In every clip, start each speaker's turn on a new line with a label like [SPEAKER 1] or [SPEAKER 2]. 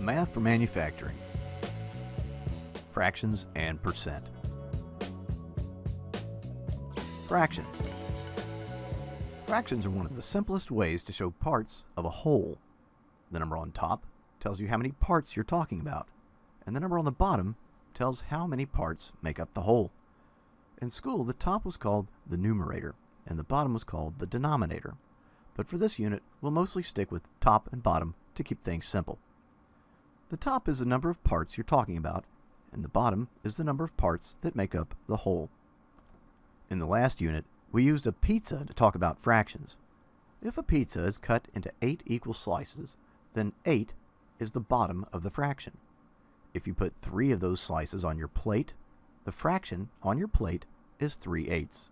[SPEAKER 1] Math for manufacturing. Fractions and percent. Fractions. Fractions are one of the simplest ways to show parts of a whole. The number on top tells you how many parts you're talking about, and the number on the bottom tells how many parts make up the whole. In school, the top was called the numerator, and the bottom was called the denominator. But for this unit, we'll mostly stick with top and bottom to keep things simple. The top is the number of parts you're talking about, and the bottom is the number of parts that make up the whole. In the last unit, we used a pizza to talk about fractions. If a pizza is cut into 8 equal slices, then 8 is the bottom of the fraction. If you put 3 of those slices on your plate, the fraction on your plate is 3/8.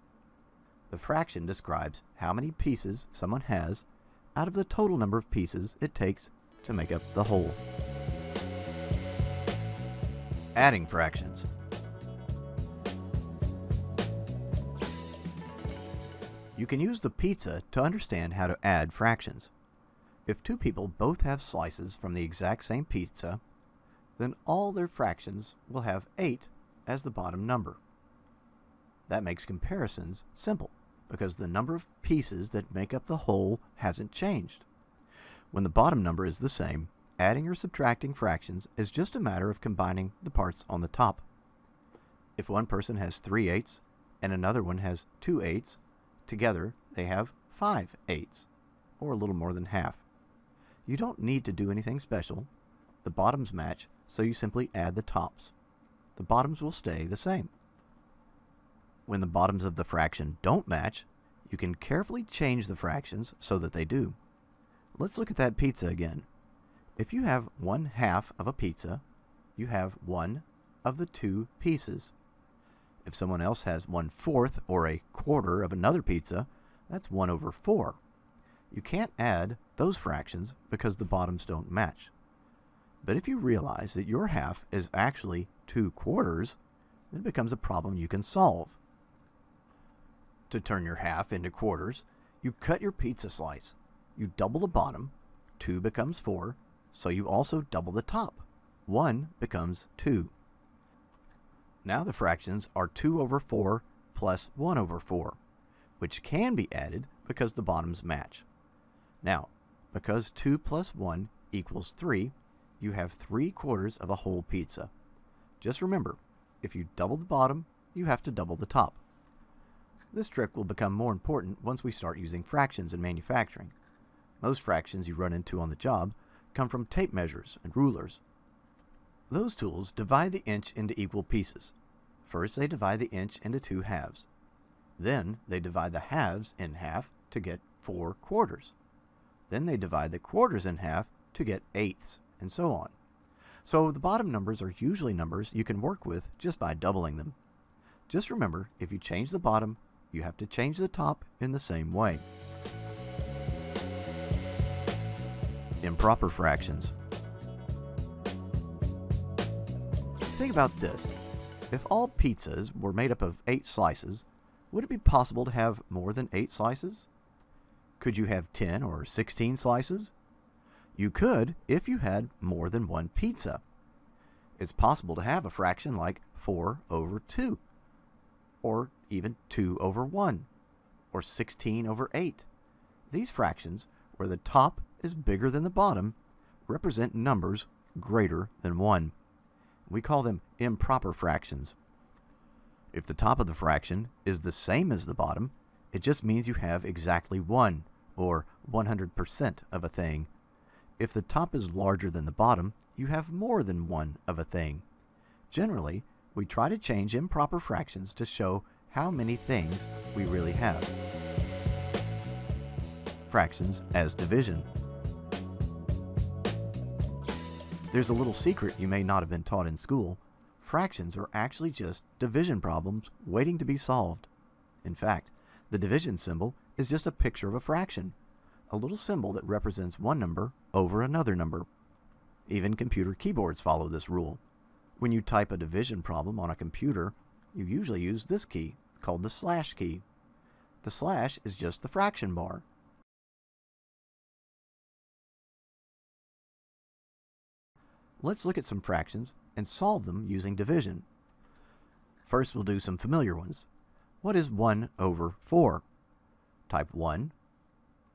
[SPEAKER 1] The fraction describes how many pieces someone has out of the total number of pieces it takes to make up the whole. Adding fractions. You can use the pizza to understand how to add fractions. If two people both have slices from the exact same pizza, then all their fractions will have 8 as the bottom number. That makes comparisons simple because the number of pieces that make up the whole hasn't changed. When the bottom number is the same, adding or subtracting fractions is just a matter of combining the parts on the top. If one person has 3/8 and another one has 2/8, together they have 5/8, or a little more than half. You don't need to do anything special. The bottoms match, so you simply add the tops. The bottoms will stay the same. When the bottoms of the fraction don't match, you can carefully change the fractions so that they do. Let's look at that pizza again. If you have 1/2 of a pizza, you have 1 of the 2 pieces. If someone else has 1/4 or a quarter of another pizza, that's 1/4. You can't add those fractions because the bottoms don't match. But if you realize that your half is actually 2/4, then it becomes a problem you can solve. To turn your half into quarters, you cut your pizza slice. You double the bottom, 2 becomes 4, so you also double the top. 1 becomes 2. Now the fractions are 2/4 plus 1/4, which can be added because the bottoms match. Now, because 2 plus 1 equals 3, you have 3/4 of a whole pizza. Just remember, if you double the bottom, you have to double the top. This trick will become more important once we start using fractions in manufacturing. Most fractions you run into on the job come from tape measures and rulers. Those tools divide the inch into equal pieces. First, they divide the inch into 2 halves. Then, they divide the halves in half to get 4/4. Then they divide the quarters in half to get 1/8, and so on. So the bottom numbers are usually numbers you can work with just by doubling them. Just remember, if you change the bottom, you have to change the top in the same way. Improper fractions. Think about this. If all pizzas were made up of 8 slices, would it be possible to have more than 8 slices? Could you have 10 or 16 slices? You could if you had more than one pizza. It's possible to have a fraction like 4/2, or even 2/1, or 16/8. These fractions, where the top is bigger than the bottom, represent numbers greater than 1. We call them improper fractions. If the top of the fraction is the same as the bottom, it just means you have exactly 1, or 100% of a thing. If the top is larger than the bottom, you have more than 1 of a thing. Generally, we try to change improper fractions to show how many things we really have. Fractions as division. There's a little secret you may not have been taught in school. Fractions are actually just division problems waiting to be solved. In fact, the division symbol is just a picture of a fraction, a little symbol that represents one number over another number. Even computer keyboards follow this rule. When you type a division problem on a computer, you usually use this key, called the slash key. The slash is just the fraction bar. Let's look at some fractions and solve them using division. First, we'll do some familiar ones. What is 1 over 4? Type 1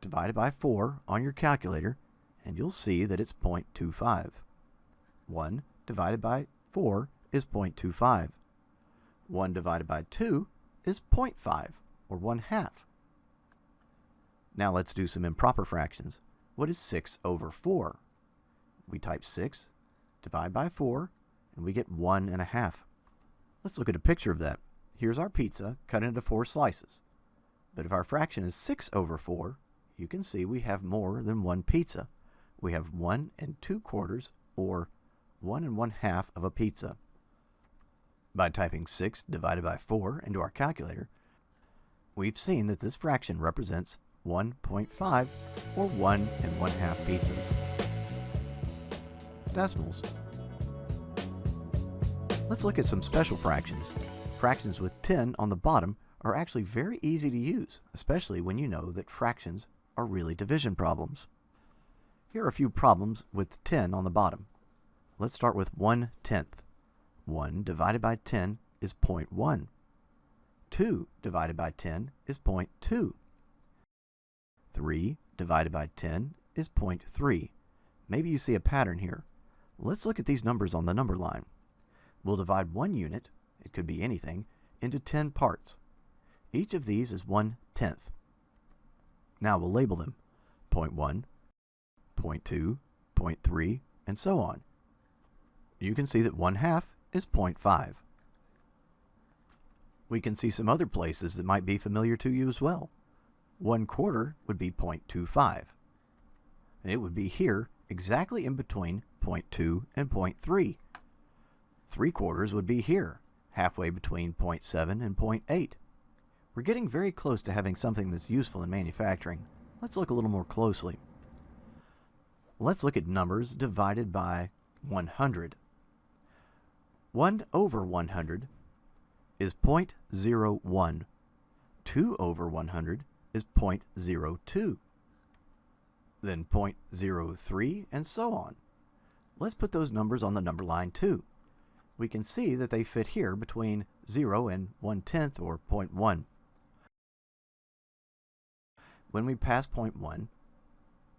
[SPEAKER 1] divided by 4 on your calculator, and you'll see that it's 0.25. 1 divided by 4 is 0.25. 1 divided by 2 is 0.5, or 1/2. Now let's do some improper fractions. What is 6 over 4? We type 6, divide by 4, and we get 1.5. Let's look at a picture of that. Here's our pizza cut into 4 slices. But if our fraction is 6 over 4, you can see we have more than one pizza. We have 1 2/4, or 1 1/2 of a pizza. By typing 6 divided by 4 into our calculator, we've seen that this fraction represents 1.5, or 1 1/2 pizzas. Decimals. Let's look at some special fractions. Fractions with 10 on the bottom are actually very easy to use, especially when you know that fractions are really division problems. Here are a few problems with 10 on the bottom. Let's start with 1/10. 1 divided by 10 is 0.1. 2 divided by 10 is 0.2. 3 divided by 10 is 0.3. Maybe you see a pattern here. Let's look at these numbers on the number line. We'll divide one unit, it could be anything, into 10 parts. Each of these is 1/10. Now we'll label them 0.1, 0.2, 0.3, and so on. You can see that 1/2 is 0.5. We can see some other places that might be familiar to you as well. 1/4 would be 0.25. And it would be here, exactly in between 0.2 and 0.3. 3/4 would be here, halfway between 0.7 and 0.8. We're getting very close to having something that's useful in manufacturing. Let's look a little more closely. Let's look at numbers divided by 100. 1 over 100 is 0.01. 2 over 100 is 0.02. Then 0.03, and so on. Let's put those numbers on the number line too. We can see that they fit here between 0 and 1/10, or 0.1. When we pass 0.1,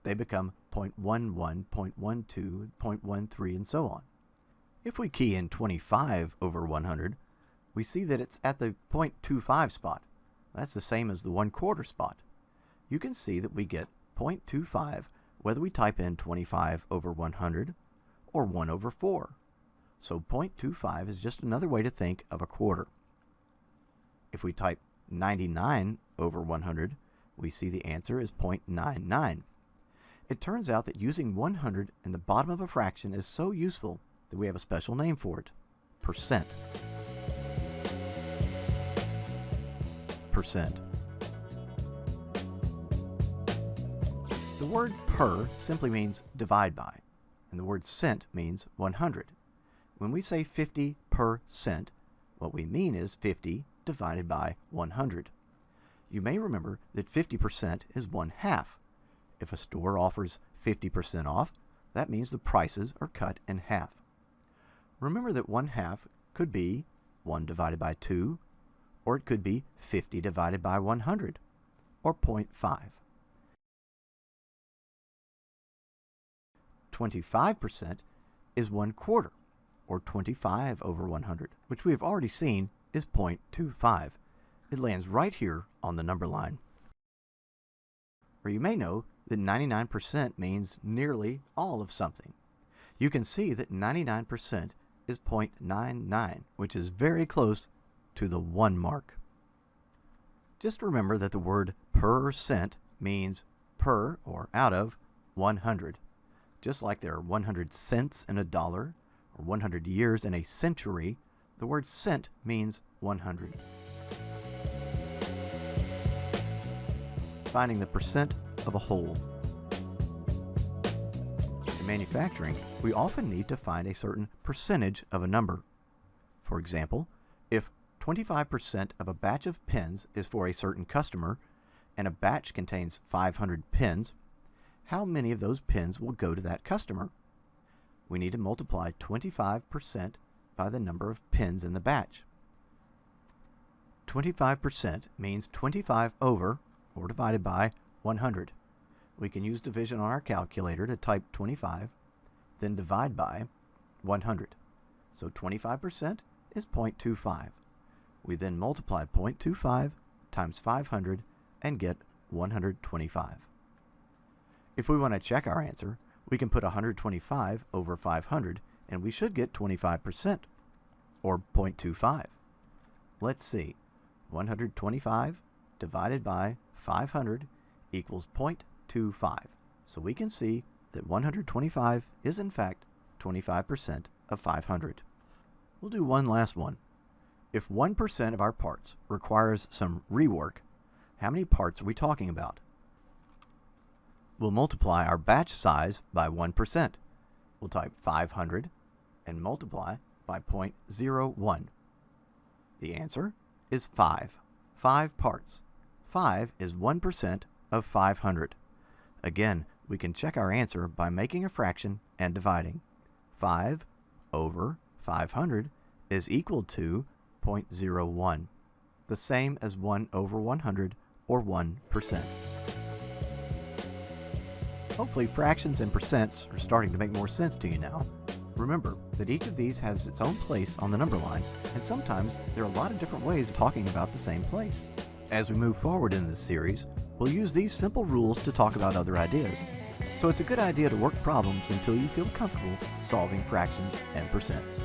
[SPEAKER 1] they become 0.11, 0.12, 0.13, and so on. If we key in 25 over 100, we see that it's at the 0.25 spot. That's the same as the 1/4 spot. You can see that we get 0.25 whether we type in 25 over 100 or 1 over 4. So 0.25 is just another way to think of a quarter. If we type 99 over 100, we see the answer is 0.99. It turns out that using 100 in the bottom of a fraction is so useful that we have a special name for it: percent. Percent. The word per simply means divide by, and the word cent means 100. When we say 50%, what we mean is 50 divided by 100. You may remember that 50% is 1/2. If a store offers 50% off, that means the prices are cut in half. Remember that 1/2 could be 1 divided by 2, or it could be 50 divided by 100, or 0.5. 25% is 1/4, or 25 over 100, which we have already seen is 0.25. It lands right here on the number line. Or you may know that 99% means nearly all of something. You can see that 99% is 0.99, which is very close to the 1 mark. Just remember that the word percent means per, or out of, 100. Just like there are 100 cents in a dollar, or 100 years in a century, the word cent means 100. Finding the percent of a whole. In manufacturing, we often need to find a certain percentage of a number. For example, if 25% of a batch of pens is for a certain customer, and a batch contains 500 pens, how many of those pens will go to that customer? we need to multiply 25% by the number of pins in the batch. 25% means 25 over, or divided by, 100. We can use division on our calculator to type 25, then divide by 100. So 25% is 0.25. We then multiply 0.25 times 500 and get 125. If we want to check our answer, we can put 125 over 500 and we should get 25%, or 0.25. Let's see. 125 divided by 500 equals 0.25. So we can see that 125 is in fact 25% of 500. We'll do one last one. If 1% of our parts requires some rework, how many parts are we talking about? We'll multiply our batch size by 1%. We'll type 500 and multiply by 0.01. The answer is 5. 5 parts. 5 is 1% of 500. Again, we can check our answer by making a fraction and dividing. 5 over 500 is equal to 0.01, the same as 1 over 100, or 1%. Hopefully fractions and percents are starting to make more sense to you now. Remember that each of these has its own place on the number line, and sometimes there are a lot of different ways of talking about the same place. As we move forward in this series, we'll use these simple rules to talk about other ideas. So it's a good idea to work problems until you feel comfortable solving fractions and percents.